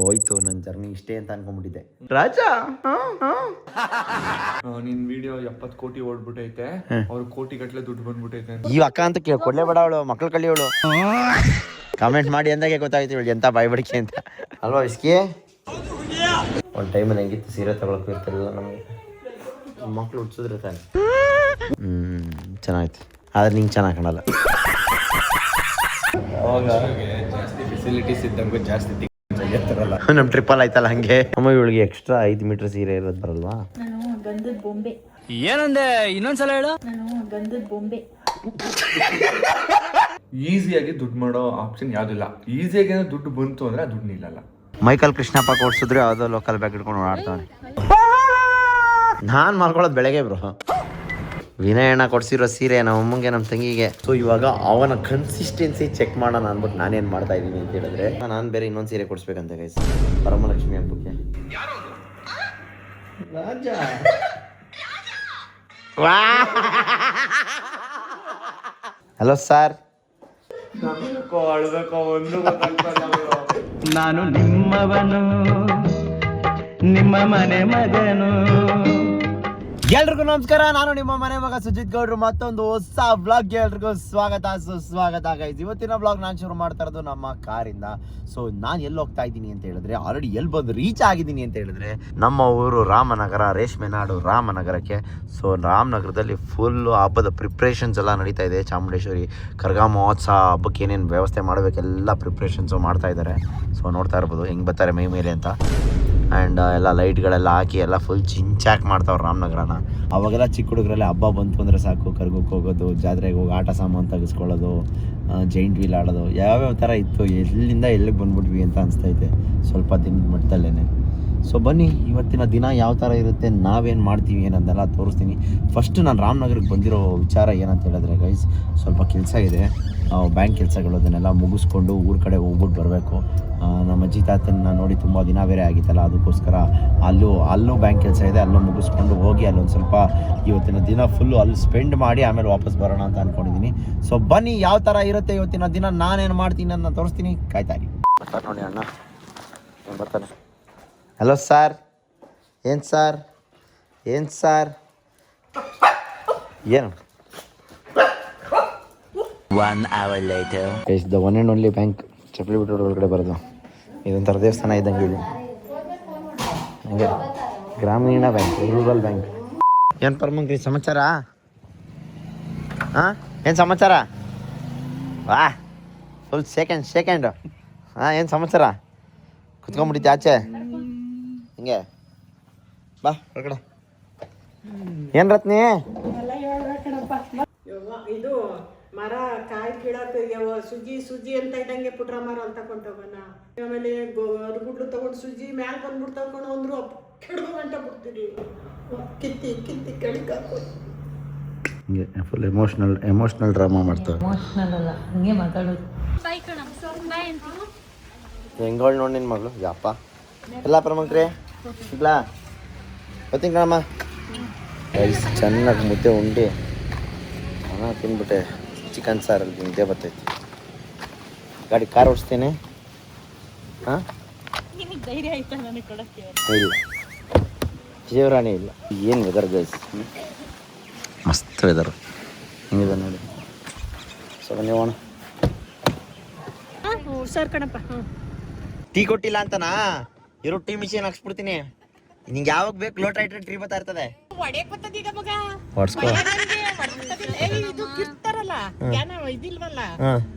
ಹೋಯ್ತು ನನ್ನ ಜರ್ನಿ ಇಷ್ಟೇ ಅಂತ ಅನ್ಕೊಂಡ್ಬಿಟ್ಟಿದ್ದೆ. ರಾಜಾ ನಿನ್ ವಿಡಿಯೋ 70 ಕೋಟಿ ಓಡ್ಬಿಟ್ಟೈತೆ, ಅವ್ರ ಕೋಟಿ ಗಟ್ಲೆ ದುಡ್ಡು ಬಂದ್ಬಿಟ್ಟೈತೆ. ಈ ಅಕ್ಕ ಅಂತ ಕೊಡ್ಲೇಬೇಡ ಅವಳು, ಮಕ್ಳು ಕಳಿಯವಳು. ಕಮೆಂಟ್ ಮಾಡಿ ಅಂದಾಗೆ ಗೊತ್ತಾಯ್ತು ಇವಳು ಎಂತ ಬಾಯ್ಬಡಿಕೆ ಅಂತ ಅಲ್ವಾ ವಿಸ್ಕಿ. ಒಂದು ಟೈಮಲ್ಲಿ ಹೆಂಗಿತ್ತು ಸೀರೆ ತಗೊಳಕ್ಕೆ ಇರ್ತಿರಲಿಲ್ಲ ನಮಗೆ, ಮಕ್ಳು ಹುಡ್ಸಿದ್ರೆ ತಾನೆ. ಚೆನ್ನಾಯ್ತು, ಆದ್ರೆ ನಿಂಗೆ ಚೆನ್ನಾಗಿ ಕಾಣಲ್ಲ. ಅವಾಗ ಜಾಸ್ತಿ ಫೆಸಿಲಿಟೀಸ್ ಇದ್ದಂಗೆ ಜಾಸ್ತಿ ನಮ್ಮ ಟ್ರಿಪ್ಪಲ್ಲಿ ಆಯ್ತಲ್ಲ ಹಂಗೆ. ಅಮ್ಮ ಇವಳಿಗೆ ಎಕ್ಸ್ಟ್ರಾ 5 ಮೀಟರ್ ಸೀರೆ ಇರೋದು ಬರಲ್ವಾ? ನಾನು ಗಂಧದ ಬೊಂಬೆ. ಏನಂದೆ ಇನ್ನೊಂದ್ಸಲ ಹೇಳು. ನಾನು ಗಂಧದ ಬೊಂಬೆ. ಈಸಿಯಾಗಿ ದುಡ್ಡು ಮಾಡೋ ಆಪ್ಷನ್ ಯಾವ್ದಿಲ್ಲ. ಈಸಿಯಾಗಿ ದುಡ್ಡು ಬಂತು ಅಂದ್ರೆ ಆ ದುಡ್ಡು ನಿಲ್ಲಲ್ಲ. ಮೈಕಲ್ ಕೃಷ್ಣಪ್ಪ ಕೊಡ್ಸಿದ್ರೆ ಯಾವುದೋ ಲೋಕಲ್ ಬ್ಯಾಗ್ ಇಟ್ಕೊಂಡು ಓಡಾಡ್ತಾನೆ. ನಾನು ಮಾಡ್ಕೊಳ್ಳೋದು ಬೆಳಗ್ಗೆ ಬ್ರೋ. ವಿನಯಣ್ಣ ಕೊಡ್ಸಿರೋ ಸೀರೆ ನಮ್ಮ ಅಮ್ಮಂಗೆ ನಮ್ಮ ತಂಗಿಗೆ. ಸೊ ಇವಾಗ ಅವನ ಕನ್ಸಿಸ್ಟೆನ್ಸಿ ಚೆಕ್ ಮಾಡೋಣ ಅಂದ್ಬಿಟ್ಟು ನಾನೇನು ಮಾಡ್ತಾ ಇದ್ದೀನಿ ಅಂತ ಹೇಳಿದ್ರೆ, ನಾನು ಬೇರೆ ಇನ್ನೊಂದು ಸೀರೆ ಕೊಡಿಸ್ಬೇಕಂತ ಗೈಸ್ ವರಮಹಾಲಕ್ಷ್ಮಿ ಹಬ್ಬಕ್ಕೆ. ರಾಜ ಹಲೋ ಸರ್. ನಾನು ನಿಮ್ಮವನು, ನಿಮ್ಮ ಮನೆ ಮಗನು. ಎಲ್ರಿಗೂ ನಮಸ್ಕಾರ, ನಾನು ನಿಮ್ಮ ಮನೆ ಮಗ ಸುಜಿತ್ ಗೌಡ್ರು. ಮತ್ತೊಂದು ಹೊಸ ವ್ಲಾಗ್ ಎಲ್ರಿಗೂ ಸ್ವಾಗತ ಸುಸ್ವಾಗತ ಗೈಸ್. ಇವತ್ತಿನ ವ್ಲಾಗ್ ನಾನು ಶುರು ಮಾಡ್ತಾ ಇರೋದು ನಮ್ಮ ಕಾರಿಂದ. ಸೊ ನಾನು ಎಲ್ಲಿ ಹೋಗ್ತಾ ಇದ್ದೀನಿ ಅಂತ ಹೇಳಿದ್ರೆ, ಆಲ್ರೆಡಿ ಎಲ್ಲಿ ಬಂದು ರೀಚ್ ಆಗಿದ್ದೀನಿ ಅಂತ ಹೇಳಿದ್ರೆ, ನಮ್ಮ ಊರು ರಾಮನಗರ, ರೇಷ್ಮೆ ನಾಡು ರಾಮನಗರಕ್ಕೆ. ಸೊ ರಾಮನಗರದಲ್ಲಿ ಫುಲ್ಲು ಹಬ್ಬದ ಪ್ರಿಪ್ರೇಷನ್ಸ್ ಎಲ್ಲ ನಡೀತಾ ಇದೆ. ಚಾಮುಂಡೇಶ್ವರಿ ಕರ್ಗ ಮಹೋತ್ಸವ ಹಬ್ಬಕ್ಕೆ ಏನೇನು ವ್ಯವಸ್ಥೆ ಮಾಡಬೇಕೆಲ್ಲ ಪ್ರಿಪ್ರೇಷನ್ಸು ಮಾಡ್ತಾ ಇದ್ದಾರೆ. ಸೊ ನೋಡ್ತಾ ಇರ್ಬೋದು ಹೆಂಗೆ ಬರ್ತಾರೆ ಮೈ ಮೇಲೆ ಅಂತ. ಆ್ಯಂಡ್ ಎಲ್ಲ ಲೈಟ್ಗಳೆಲ್ಲ ಹಾಕಿ ಎಲ್ಲ ಫುಲ್ ಚಿಂಚಾಕ್ ಮಾಡ್ತಾವ್ರು ರಾಮನಗರನ. ಅವಾಗೆಲ್ಲ ಚಿಕ್ಕ ಹುಡುಗರಲ್ಲಿ ಹಬ್ಬ ಬಂತು ಅಂದರೆ ಸಾಕು, ಕರ್ಗಕ್ಕೆ ಹೋಗೋದು, ಜಾತ್ರೆಗೆ ಹೋಗಿ ಆಟ ಸಾಮಾನು ತೆಗೆಸ್ಕೊಳ್ಳೋದು, ಜೈಂಟ್ ವೀಲ್ ಆಡೋದು, ಯಾವ್ಯಾವ ಥರ ಇತ್ತು. ಎಲ್ಲಿಂದ ಎಲ್ಲಿಗೆ ಬಂದ್ಬಿಟ್ವಿ ಅಂತ ಅನಿಸ್ತೈತೆ ಸ್ವಲ್ಪ ದಿನದ ಮಟ್ಟದಲ್ಲೇ. ಸೊ ಬನ್ನಿ ಇವತ್ತಿನ ದಿನ ಯಾವ ಥರ ಇರುತ್ತೆ, ನಾವೇನು ಮಾಡ್ತೀವಿ ಏನಂತೆಲ್ಲ ತೋರಿಸ್ತೀನಿ. ಫಸ್ಟ್ ನಾನು ರಾಮನಗರಕ್ಕೆ ಬಂದಿರೋ ವಿಚಾರ ಏನಂತ ಹೇಳಿದ್ರೆ ಗೈಸ್, ಸ್ವಲ್ಪ ಕೆಲಸ ಇದೆ, ಬ್ಯಾಂಕ್ ಕೆಲಸಗಳು, ಅದನ್ನೆಲ್ಲ ಮುಗಿಸ್ಕೊಂಡು ಊರ ಕಡೆ ಹೋಗ್ಬಿಟ್ಟು ಬರಬೇಕು. ನಮ್ಮ ಅಜ್ಜಿ ತಾತನ ನೋಡಿ ತುಂಬ ದಿನ ಬೇರೆ ಆಗಿತ್ತಲ್ಲ, ಅದಕ್ಕೋಸ್ಕರ ಅಲ್ಲೂ ಬ್ಯಾಂಕ್ ಕೆಲಸ ಇದೆ, ಅಲ್ಲೂ ಮುಗಿಸ್ಕೊಂಡು ಹೋಗಿ ಅಲ್ಲೊಂದು ಸ್ವಲ್ಪ ಇವತ್ತಿನ ದಿನ ಫುಲ್ಲು ಅಲ್ಲಿ ಸ್ಪೆಂಡ್ ಮಾಡಿ ಆಮೇಲೆ ವಾಪಸ್ ಬರೋಣ ಅಂತ ಅಂದ್ಕೊಂಡಿದ್ದೀನಿ. ಸೊ ಬನ್ನಿ ಯಾವ ಥರ ಇರುತ್ತೆ ಇವತ್ತಿನ ದಿನ, ನಾನೇನು ಮಾಡ್ತೀನಿ ಅಂತ ತೋರಿಸ್ತೀನಿ, ಕಾಯ್ತಾರಿ. ನೋಡಿ ಅಣ್ಣ ಬರ್ತಾನೆ. Hello sir. ಏನು ಸರ್ ಏನು ಏನು 1 hour later. Is the one and only bank, ಚಪ್ಪಲಿ ಬಿಟ್ಟು ಒಳಗಡೆ ಬರೋದು. ಇದೊಂಥರ ದೇವಸ್ಥಾನ ಇದ್ದಂಗೆ ಇದೆ ಹಂಗೆ. ಗ್ರಾಮೀಣ ಬ್ಯಾಂಕ್, ರೂರಲ್ ಬ್ಯಾಂಕ್. ಏನು ಪರಮಂಗ್ರಿ ಸಮಾಚಾರ? ಹಾಂ ಏನು ಸಮಾಚಾರ? ವಾ ಫುಲ್ ಸೆಕೆಂಡ್. ಹಾಂ ಏನು ಸಮಾಚಾರ? ಕುತ್ಕೊಂಡ್ಬಿಟ್ಟಿದ್ದೆ ಆಚೆ ಹಿಂಗೆ. ಬಾ ಹೊರಗಡೆ. ಏನು ರತ್ನಿ? ಇದು ಮರ ಕಾಯಿ ಕೀಳಕ್ಕೆ ಸುಜಿ ಅಂತ ಇದ್ದಂಗೆ ಪುಟ್ರ ಮರ ಅಂತ ಕೊಂಡೋಗೋಣ. ಆಮೇಲೆ ಗುಡ್ಲು ತಗೊಂಡು ಸುಜಿ ಮ್ಯಾಲೆ ಬಂದ್ಬಿಟ್ಟು ತಗೊಂಡು ಅಂದ್ರು ಕೆಡಗೋ ಗಂಟ ಬಿಡ್ತೀರಿ, ಕಿತ್ತಿ ಕಡಿಗೆ ಹಾಕೋದು. ಹಿಂಗೆ ಫುಲ್ ಎಮೋಷ್ನಲ್ ಡ್ರಾಮಾ ಮಾಡ್ತಾರೆ. ಎಮೋಷನಲ್ ಅಲ್ಲ, ಹಂಗೆ ಮಾತಾಡೋದು. ಹೆಂಗೋಳು ನೋಡಿ ನಿನ್ನ ಮಗಳು ಯಪ್ಪ. ಎಲ್ಲ ಪರಮಂಕ್ರಿ ಇಲ್ಲ ಗೊತ್ತಿಂಗ್ ಕಣಮ್ಮ. ರೈಸ್ ಚೆನ್ನಾಗಿ ಮುದ್ದೆ ಉಂಡು ಅನ್ನ ತಿಂದ್ಬಿಟ್ಟೆ. ಚಿಕನ್ ಸಾರಲ್ಲಿ ನಿದ್ದೆ ಬರ್ತೈತಿ. ಗಾಡಿ ಕಾರ್ ಓಡಿಸ್ತೇನೆ. ಹಾಂ ಧೈರ್ಯ ಆಯ್ತಾ ನನಗೆ ಕೊಡಕ್ಕೆ? ಇಲ್ಲ ಜೀವರಾಣಿ ಇಲ್ಲ. ಏನು ವೆದರ್ ಗೈಸ್, ಮಸ್ತ್ ವೆದರ್ ಹೆಂಗಿದೆ ನೋಡಿ. ಸೊ ನೀವು ಹುಷಾರ್ ಕಣಪ್ಪ. ಟೀ ಕೊಟ್ಟಿಲ್ಲ ಅಂತನಾ? ಇರೋ ಟೀ ಮಿಷಿನ್ ಹಾಕ್ಸ್ಬಿಡ್ತೀನಿ. ನಿಂಗೆ ಯಾವಾಗ ಬೇಕು ಲೋಟ ಇಟ್ಟರೆ ಟೀ ಬರ್ತಾ ಇರ್ತದೆ.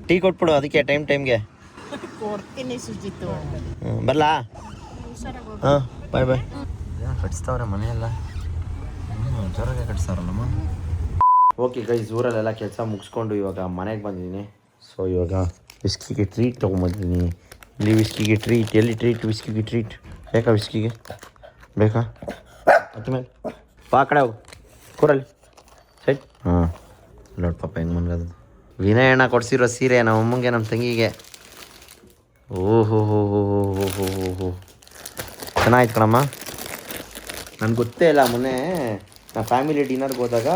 ಟೀ ಕೊಟ್ಬಿಡು ಅದಕ್ಕೆ ಟೈಮ್ಗೆ ಬರ್ಲಾ? ಹಾಂ ಬಾಯ್ ಕಟ್ಸ್ತಾವ್ರೆ ಮನೆಯೆಲ್ಲ ಜೋರಾಗೆ ಕಟ್ಸ್ತಾರಲ್ಲಮ್ಮ. ಓಕೆ ಗೈಸ್, ಊರಲ್ಲೆಲ್ಲ ಕೆಲಸ ಮುಗಿಸ್ಕೊಂಡು ಇವಾಗ ಮನೆಗೆ ಬಂದಿದ್ದೀನಿ. ಸೊ ಇವಾಗ ವಿಸ್ಕಿಗೆ ಟ್ರೀಟ್ ತೊಗೊಂಬಂದಿದ್ದೀನಿ. ಇಲ್ಲಿ ವಿಸ್ಕಿಗೆ ಟ್ರೀಟ್, ಎಲ್ಲಿ ಟ್ರೀಟ್? ವಿಸ್ಕಿಗೆ ಟ್ರೀಟ್ ಬೇಕಾ? ವಿಸ್ಕಿಗೆ ಬೇಕಾ? ಅದ್ರ ಮೇಲೆ ಬಾ ಕಡೆ ಹೋಗು, ಕೂರಲ್ಲಿ ಸೆಟ್. ಹಾಂ ನೋಡಿ ಪಾಪ ಹೆಂಗೆ ಮನ್ಗದ. ವಿನಯಣ್ಣ ಕೊಡ್ಸಿರೋ ಸೀರೆ ನಮ್ಮ ಅಮ್ಮಂಗೆ ನಮ್ಮ ತಂಗಿಗೆ. ಓಹೋ ಹೋ ಚೆನ್ನಾಯ್ತು ಕಣಮ್ಮ. ನನಗೆ ಗೊತ್ತೇ ಇಲ್ಲ, ಮೊನ್ನೆ ನಾ ಫ್ಯಾಮಿಲಿ ಡಿನ್ನರ್ಗೆ ಹೋದಾಗ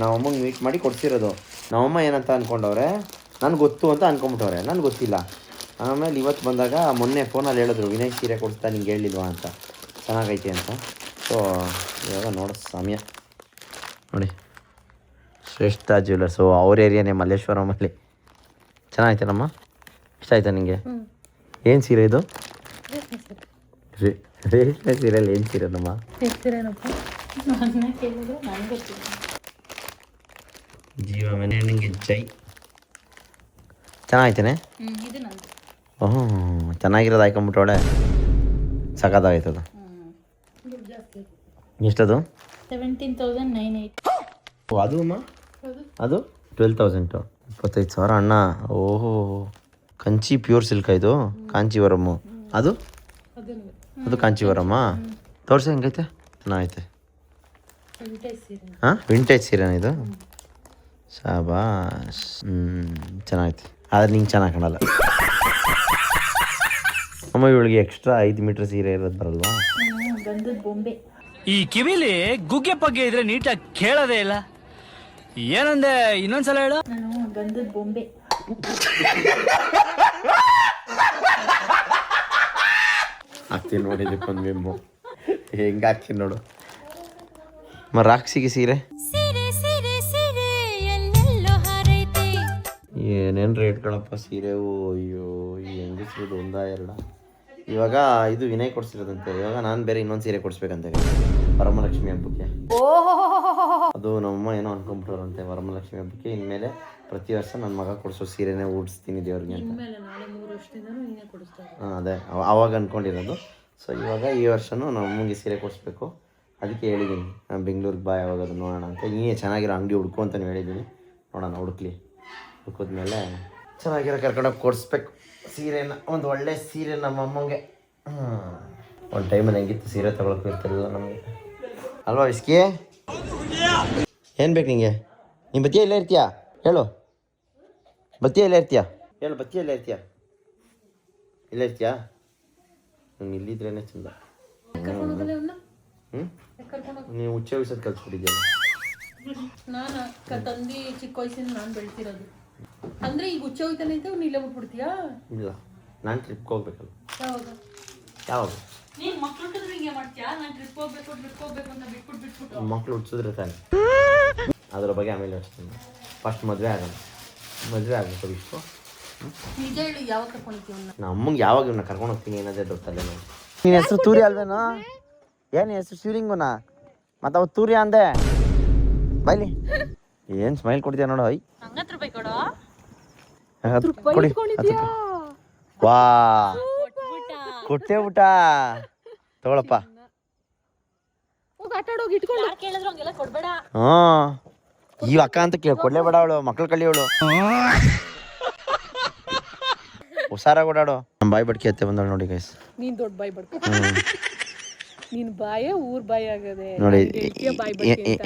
ನಾವು ಅಮ್ಮಂಗೆ ಮೀಟ್ ಮಾಡಿ ಕೊಡ್ಸಿರೋದು. ನಮ್ಮಮ್ಮ ಏನಂತ ಅಂದ್ಕೊಂಡವ್ರೆ, ನನಗೆ ಗೊತ್ತು ಅಂತ ಅಂದ್ಕೊಂಬಿಟ್ಟವ್ರೆ. ನನಗೆ ಗೊತ್ತಿಲ್ಲ. ಆಮೇಲೆ ಇವತ್ತು ಬಂದಾಗ ಮೊನ್ನೆ ಫೋನಲ್ಲಿ ಹೇಳಿದ್ರು ವಿನಯ್ ಸೀರೆ ಕೊಡಿಸ್ತಾ ನಿಂಗೆ ಹೇಳಿಲ್ವಾ ಅಂತ, ಚೆನ್ನಾಗೈತೆ ಅಂತ. ಸೊ ಇವಾಗ ನೋಡೋ ಸಮಯ ನೋಡಿ. ಶ್ರೇಷ್ಠ ಜ್ಯುವೆಲರ್ಸು ಅವ್ರ ಏರಿಯಾನೇ ಮಲ್ಲೇಶ್ವರಮಲ್ಲಿ. ಚೆನ್ನಾಗೈತೆ ನಮ್ಮ, ಇಷ್ಟ ಆಯ್ತಾ ನಿಮಗೆ? ಏನು ಸೀರೆ ಇದು? ರೇಷ್ಮೆ ಸೀರೆಯಲ್ಲಿ ಏನು ಸೀರೆ ನಮ್ಮ? ಜೀವ ಮನೆ ನಿಂಗೆ ಜೈ. ಚೆನ್ನಾಗೈತೇನೆ? ಓಹ್ ಚೆನ್ನಾಗಿರೋದು ಹಾಕೊಂಬಿಟ್ಟವಳೆ, ಸಖತ್ತಾಗೈತದು. ಎಷ್ಟದು? 17,980. ಓ ಅದು ಅಮ್ಮ, ಅದು 12,000. 25,000 ಅಣ್ಣ. ಓಹೋ, ಕಂಚಿ ಪ್ಯೂರ್ ಸಿಲ್ಕ್ ಇದು, ಕಾಂಚೀವರಮ್ಮು. ಅದು ಅದು ಕಾಂಚೀವರಮ್ಮ. ತೋರಿಸಿ ಹೆಂಗೈತೆ? ಚೆನ್ನಾಗೈತೆ. ಹಾಂ ವಿಂಟೇಜ್ ಸೀರೆನ ಇದು? ಶಾಬಾಸ್. ಚೆನ್ನಾಗೈತೆ, ಆದರೆ ನಿಂಗೆ ಚೆನ್ನಾಗಿ ಕಾಣಲ್ಲ ಅಮ್ಮ. ಇವಳಿಗೆ ಎಕ್ಸ್ಟ್ರಾ 5 ಮೀಟ್ರ್ ಸೀರೆ ಇರೋದು ಬರಲ್ವಾ? ಗಂಧದ ಬೊಂಬೆ. ಈ ಕಿವಿಲಿ ಗುಗ್ಗೆ ಪಗ್ಗೆ ಇದ್ರೆ ನೀಟಾಗಿ ಕೇಳೋದೇ ಇಲ್ಲ. ಏನಂದೆ ಇನ್ನೊಂದ್ಸಲ ಹೇಳು. ನಾನು ಗಂಧದ ಬೊಂಬೆ. ಹಾಕ್ತೀನಿ ನೋಡಿ, ಇದಕ್ಕೊಂದು ಮೆಮ್ಮು ಹೆಂಗೆ ಹಾಕ್ತೀನಿ ನೋಡು. ರಾಕ್ಷಿಗೆ ಸೀರೆ ಏನೇನು ರೇಟ್ಗಳಪ್ಪ ಸೀರೆವು. ಅಯ್ಯೋ ಈ ಹೆಂಗಸ್ರದ್ದು ಒಂದ ಎರಡ. ಇವಾಗ ಇದು ವಿನಯ್ ಕೊಡ್ಸಿರೋದಂತೆ. ಇವಾಗ ನಾನು ಬೇರೆ ಇನ್ನೊಂದು ಸೀರೆ ಕೊಡಿಸ್ಬೇಕಂತೆ ವರಮಲಕ್ಷ್ಮಿ ಹಬ್ಬಕ್ಕೆ. ಅದು ನಮ್ಮಮ್ಮ ಏನೋ ಅನ್ಕೊಂಬಿಟ್ಟವ್ರಂತೆ ವರಮಲಕ್ಷ್ಮಿ ಹಬ್ಬಕ್ಕೆ. ಇನ್ಮೇಲೆ ಪ್ರತಿ ವರ್ಷ ನನ್ನ ಮಗ ಕೊಡಿಸೋ ಸೀರೆನೇ ಉಡಿಸ್ತೀನಿ ದೇವ್ರಿಗೆ ಅಂತ. ಹಾಂ ಅದೇ ಅವಾಗ ಅಂದ್ಕೊಂಡಿರೋದು. ಸೊ ಇವಾಗ ಈ ವರ್ಷವೂ ನಮ್ಮ ಅಮ್ಮಂಗೆ ಸೀರೆ ಕೊಡಿಸ್ಬೇಕು. ಅದಕ್ಕೆ ಹೇಳಿದ್ದೀನಿ, ನಾನು ಬೆಂಗ್ಳೂರಿಗೆ ಬಾ ಯಾವಾಗಾದ್ರು ನೋಡೋಣ ಅಂತ. ನೀನೇ ಚೆನ್ನಾಗಿರೋ ಅಂಗಡಿ ಹುಡ್ಕು ಅಂತಲೂ ಹೇಳಿದ್ದೀನಿ. ನೋಡೋಣ, ಹುಡುಕಿದ್ಮೇಲೆ ಚೆನ್ನಾಗಿರೋ ಕರ್ಕೊಂಡೋಗಿ ಕೊಡಿಸ್ಬೇಕು ಸೀರೆನ. ಒಂದು ಒಳ್ಳೆ ಸೀರೆ ನಮ್ಮ ಅಮ್ಮಂಗೆ. ಒಂದು ಟೈಮಲ್ಲಿ ಹೆಂಗಿತ್ತು ಸೀರೆ ತೊಗೊಳಕ್ಕೆ ಇರ್ತಿರಲಿಲ್ಲ ನಮಗೆ ಅಲ್ವಾ ವಿಸ್ಕಿ? ಏನು ಬೇಕು ನಿಂಗೆ? ನೀನು ಬತ್ತಿಯ ಇಲ್ಲೇ ಇರ್ತೀಯಾ ಹೇಳು? ಬತ್ತಿಯ ಇಲ್ಲೇ ಇರ್ತೀಯಾ ಹೇಳು? ಬತ್ತಿಯ ಇಲ್ಲೇ ಇರ್ತೀಯಾ? ಇಲ್ಲೇ ಇರ್ತೀಯಾ? ನೀನು ಇಲ್ಲಿದ್ರೇ ಚಂದ. ನೀವು ಹುಚ್ಚ ವಯಸ್ಸಲ್ಲಿ ಕಲ್ಸ್ಬಿಟ್ಟಿದ್ಯಲ್ಲ. ನಾನು ತಂದು ಚಿಕ್ಕ ವಯಸ್ಸಿಂದ ನಾನು ಬೆಳ್ತಿರೋದು. ಅಂದ್ರೆ ಈಗ ಹುಚ್ಚ ಹೋಯ್ತಾನೆ ಅಂತ ನೀಲೇ ಬಿಟ್ಬಿಡ್ತೀಯಾ? ಇಲ್ಲ, ನಾನು ಟ್ರಿಪ್ಗೆ ಹೋಗ್ಬೇಕಲ್ಲ. ಯಾವಾಗ ನೀನು ಮಕ್ಳು ಹಿಂಗೆ ಮಾಡ್ತೀಯಾ? ನಾನು ಟ್ರಿಪ್ ಹೋಗ್ಬೇಕು ಅಂತ ಬಿಟ್ಬಿಟ್ಟು ಮಕ್ಳು ಹುಡ್ಸಿದ್ರೆ ತಾನೆ. ಅದ್ರ ಬಗ್ಗೆ ಆಮೇಲೆ ಯೋಚಿಸ್ತೀನಿ. ಫಸ್ಟ್ ಮದುವೆ ಆಗೋಣ, ಮದುವೆ ಆಗಬೇಕು ಇಷ್ಟು. ನಿಜ ಹೇಳಿ, ಯಾವಾಗ ಕರ್ಕೊಂಡಿದ್ದೀವಿ? ನಮ್ಮ ಅಮ್ಮಂಗೆ ಯಾವಾಗ ಇವನ್ನ ಕರ್ಕೊಂಡು ಹೋಗ್ತೀನಿ ಏನಾದ್ರೆ ಗೊತ್ತಲ್ಲ. ನಾವು ನಿನ್ನ ಹೆಸರು ತೂರಿ ಅಲ್ವೇನೋ? ಏನು ಹೆಸರು ಶಿವಲಿಂಗುನಾ? ಮತ್ತು ಅವ ತೂರಿ ಅಂದೆ ಬೈಲಿ. ಏನು ಸ್ಮೈಲ್ ಕೊಡ್ತೀಯ ನೋಡು. ಐ 50 ರೂಪಾಯಿ ಕೊಡು. ಕೊಡಿ. ವಾ ಕೊಟ್ಟೆ ಊಟ ತಗೊಳಪ್ಪ. ಹ್ಞೂ ಈ ಅಕ್ಕ ಅಂತ ಕೊಡ್ಲೇಬೇಡ ಅವಳು, ಮಕ್ಳು ಕಳಿಯವಳು. ಹುಷಾರಾಗಿ ಓಡಾಡು. ನಮ್ಮ ಬಾಯಿ ಬಡ್ಕಿ ಅತ್ತೆ ಬಂದಳು ನೋಡಿ ಗೈಸ್. ನೀನ್ ದೊಡ್ಡ ಬಾಯಿ ಬಡ್ಕೊ. ನೀನ್ ಬಾಯೇ ಊರ್ ಬಾಯಿ ಆಗದೆ ನೋಡಿ.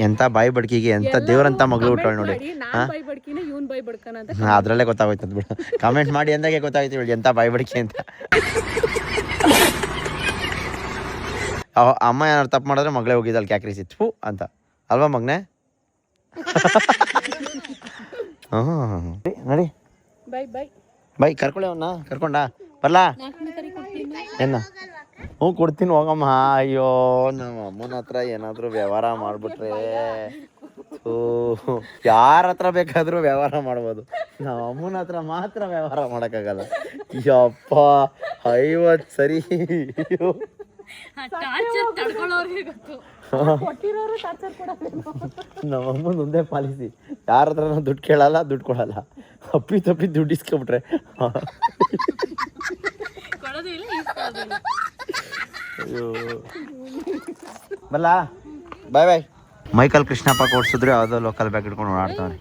ಎಂತ ಬಾಯಿ ಬಡ್ಕಿಗೆ ಎಂತ ದೇವ್ರಂತ ಮಗಳು ಹುಟ್ಟಳು ನೋಡಿ. ಬಾಯಿ ಬಡ್ಕಿನ ಇವನ್ ಬಾಯಿ ಬಡ್ಕನ ಅಂತ ಅದ್ರಲ್ಲೇ ಗೊತ್ತಾಗೋಯ್ತು ಬಿಡು. ಕಾಮೆಂಟ್ ಮಾಡಿ ಅಂದಾಗೆ ಗೊತ್ತಾಗೋಯ್ತು ಇವಳು ಎಂತ ಬಾಯಿ ಬಡ್ಕಿ ಅಂತ. ಅಮ್ಮ ಏನಾರು ತಪ್ಪು ಮಾಡಿದ್ರೆ ಮಗಳೇ ಹೋಗಿದ್ದಲ್ಲ ಕ್ಯಾಕ್ರಿಸಿ ಥೂ ಅಂತ ಅಲ್ವಾ ಮಗನೇ? ಹ್ಞೂ ನೋಡಿ. ಬಾಯ್ ಬಾಯ್ ಬಾಯ್ ಕರ್ಕೊಳ್ಳಿ ಅವನ್ನ. ಕರ್ಕೊಂಡ ಬರ್ಲಾ? ಏನ? ಹ್ಞೂ ಕೊಡ್ತೀನಿ ಹೋಗಮ್ಮ. ಅಯ್ಯೋ ನಮ್ಮ ಅಮ್ಮನ ಹತ್ರ ಏನಾದರೂ ವ್ಯವಹಾರ ಮಾಡಿಬಿಟ್ರೆ ಯಾರ ಹತ್ರ ಬೇಕಾದರೂ ವ್ಯವಹಾರ ಮಾಡ್ಬೋದು. ನಮ್ಮ ಅಮ್ಮನ ಹತ್ರ ಮಾತ್ರ ವ್ಯವಹಾರ ಮಾಡೋಕ್ಕಾಗಲ್ಲ. ಯಪ್ಪ 50 ಸರಿ. ನಮ್ಮ ಅಮ್ಮನ ಒಂದೇ ಪಾಲಿಸಿ, ಯಾರ ಹತ್ರ ದುಡ್ಡು ಕೇಳಲ್ಲ, ದುಡ್ಡು ಕೊಡಲ್ಲ. ಅಪ್ಪಿ ತಪ್ಪಿ ದುಡ್ಡು ಇಸ್ಕೊಬಿಟ್ರೆ ಅಯ್ಯೋ ಬಲ್ಲ. ಬಾಯ್ ಬಾಯ್. ಮೈಕಲ್ ಕೃಷ್ಣಪ್ಪ ಕೊಡ್ಸಿದ್ರು ಯಾವುದೋ ಲೋಕಲ್ ಬ್ಯಾಗ್ ಇಟ್ಕೊಂಡು ಓಡಾಡ್ತಾವ್ರೆ.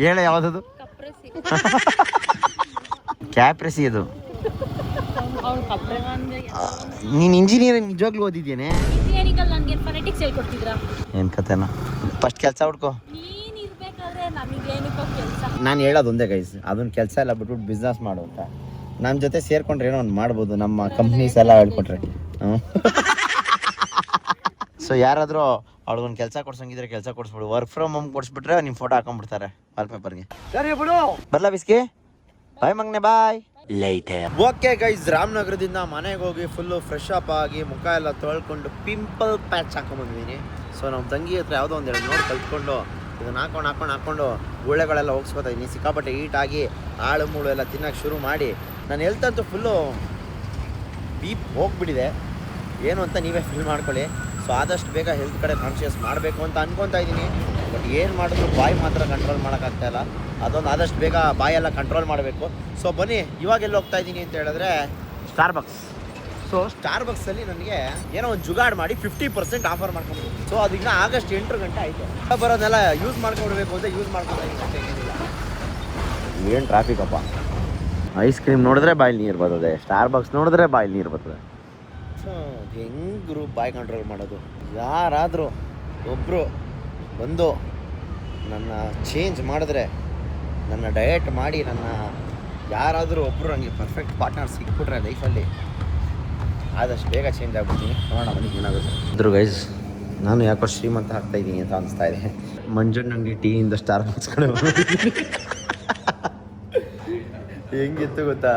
ಹೇಳ ಯಾವುದದು? ಕ್ಯಾಪ್ರೆಸಿ ಅದು. ನೀನು ಇಂಜಿನಿಯರಿಂಗ್ ನಿಜವಾಗ್ಲೂ ಓದಿದ್ದೇನೆ? ಏನು ಕತೆನೋ. ಫಸ್ಟ್ ಕೆಲಸ ಹುಡ್ಕೋ. ನಾನು ಹೇಳೋದು ಒಂದೇ ಗೈಸ್, ಅದನ್ನ ಕೆಲಸ ಎಲ್ಲ ಬಿಟ್ಬಿಟ್ಟು ಬಿಸ್ನೆಸ್ ಮಾಡು ಅಂತ. ನಮ್ಮ ಜೊತೆ ಸೇರ್ಕೊಂಡ್ರೆ ಏನೋ ಒಂದು ಮಾಡ್ಬೋದು, ನಮ್ಮ ಕಂಪ್ನೀಸ್ ಎಲ್ಲ ಹೇಳ್ಕೊಟ್ರೆ. ಸೊ ಯಾರಾದರೂ ಅವ್ಳಿಗೊಂದು ಕೆಲಸ ಕೊಡ್ಸಂಗಿದ್ರೆ ಕೆಲಸ ಕೊಡಿಸ್ಬಿಡು. ವರ್ಕ್ ಫ್ರಮ್ ಹೋಮ್ ಕೊಡಿಸ್ಬಿಟ್ರೆ ನಿಮ್ಮ ಫೋಟೋ ಹಾಕೊಂಡ್ಬಿಡ್ತಾರೆ ವಾಲ್ಪೇಪರ್ಗೆ. ಸರಿ ಬಿಡು. ಬರಲಾ ಬಿಸ್ಕಿ? ಬಾಯ್ ಮಗ್ನೆ ಬಾಯ್. ಓಕೆ ಗೈಸ್, ರಾಮನಗರದಿಂದ ಮನೆಗೆ ಹೋಗಿ ಫುಲ್ಲು ಫ್ರೆಶ್ ಅಪ್ ಆಗಿ ಮುಖ ಎಲ್ಲ ತೊಳ್ಕೊಂಡು ಪಿಂಪಲ್ ಪ್ಯಾಚ್ ಹಾಕೊಂಡ್ಬಂದಿದ್ದೀನಿ. ಸೊ ನಮ್ಮ ತಂಗಿ ಹತ್ರ ಯಾವುದೋ ಒಂದು ಎರಡು ನೋಡಿ ಕಲ್ತ್ಕೊಂಡು ಇದನ್ನು ಹಾಕೊಂಡು ಗುಳ್ಳೆಗಳೆಲ್ಲ ಹೋಗಿಸ್ಕೊತಾ ಇದ್ದೀನಿ. ಸಿಕ್ಕಾಪಟ್ಟೆ ಹೀಟಾಗಿ ಆಳು ಮೂಳು ಎಲ್ಲ ತಿನ್ನೋಕೆ ಶುರು ಮಾಡಿ ನಾನು ಹೆಲ್ತ್ ಅಂತೂ ಫುಲ್ಲು ಬೀಪ್ ಹೋಗ್ಬಿಟ್ಟಿದೆ. ಏನು ಅಂತ ನೀವೇ ಫೀಲ್ ಮಾಡ್ಕೊಳ್ಳಿ. ಸೊ ಆದಷ್ಟು ಬೇಗ ಹೆಲ್ತ್ ಕಡೆ ಕಾನ್ಷಿಯಸ್ ಮಾಡಬೇಕು ಅಂತ ಅನ್ಕೊತಾ ಇದ್ದೀನಿ. ಬಟ್ ಏನು ಮಾಡಿದ್ರು ಬಾಯಿ ಮಾತ್ರ ಕಂಟ್ರೋಲ್ ಮಾಡೋಕ್ಕಾಗ್ತಾಯಿಲ್ಲ. ಅದೊಂದು ಆದಷ್ಟು ಬೇಗ ಬಾಯೆಲ್ಲ ಕಂಟ್ರೋಲ್ ಮಾಡಬೇಕು. ಸೊ ಬನ್ನಿ, ಇವಾಗೆಲ್ಲ ಹೋಗ್ತಾ ಇದ್ದೀನಿ ಅಂತ ಹೇಳಿದ್ರೆ ಸ್ಟಾರ್ಬಕ್ಸ್. ಸೊ ಸ್ಟಾರ್ಬಕ್ಸಲ್ಲಿ ನನಗೆ ಏನೋ ಒಂದು ಜುಗಾಡ್ ಮಾಡಿ 50% ಆಫರ್ ಮಾಡ್ಕೊಂಡು. ಸೊ ಅದೀಗ ಆಗಸ್ಟ್ 8 ಗಂಟೆ ಆಯಿತು. ಬರೋದೆಲ್ಲ ಯೂಸ್ ಮಾಡ್ಕೊಡ್ಬೇಕು ಅಂತ ಯೂಸ್ ಮಾಡ್ಕೊತಾ ಇದ್ದೀನಿ. ಏನು ಟ್ರಾಫಿಕ್ ಅಪ್ಪ. ಐಸ್ ಕ್ರೀಮ್ ನೋಡಿದ್ರೆ ಬಾಯಲ್ಲಿ ನೀರು ಬರ್ತದೆ, ಸ್ಟಾರ್ಬಕ್ಸ್ ನೋಡಿದ್ರೆ ಬಾಯಲ್ಲಿ ನೀರು ಬರ್ತದೆ. ಸೊ ಹೆಂಗರು ಬಾಯಿ ಕಂಟ್ರೋಲ್ ಮಾಡೋದು? ಯಾರಾದರೂ ಒಬ್ಬರು ಬಂದು ನನ್ನ ಚೇಂಜ್ ಮಾಡಿದ್ರೆ, ನನ್ನ ಡಯಟ್ ಮಾಡಿ ನನ್ನ ಯಾರಾದರೂ ಒಬ್ಬರು ನನಗೆ ಪರ್ಫೆಕ್ಟ್ ಪಾರ್ಟ್ನರ್ ಸಿಕ್ಬಿಟ್ರೆ ಲೈಫಲ್ಲಿ ಆದಷ್ಟು ಬೇಗ ಚೇಂಜ್ ಆಗ್ಬಿಡ್ತೀನಿ. ನೋಡೋಣ ಬನ್ನಿ ಏನಾಗುತ್ತೆ. ಇದ್ರು ಗೈಸ್, ನಾನು ಯಾಕೋ ಶ್ರೀಮಂತ ಆಗ್ತಾಯಿದ್ದೀನಿ ಅಂತ ಅನಿಸ್ತಾ ಇದೆ. ಮಂಜಣ್ಣಂಗೆ ಟೀಯಿಂದ ಸ್ಟಾರ್ಬಕ್ಸ್ ಕಡೆ ಹೆಂಗಿತ್ತು ಗೊತ್ತಾ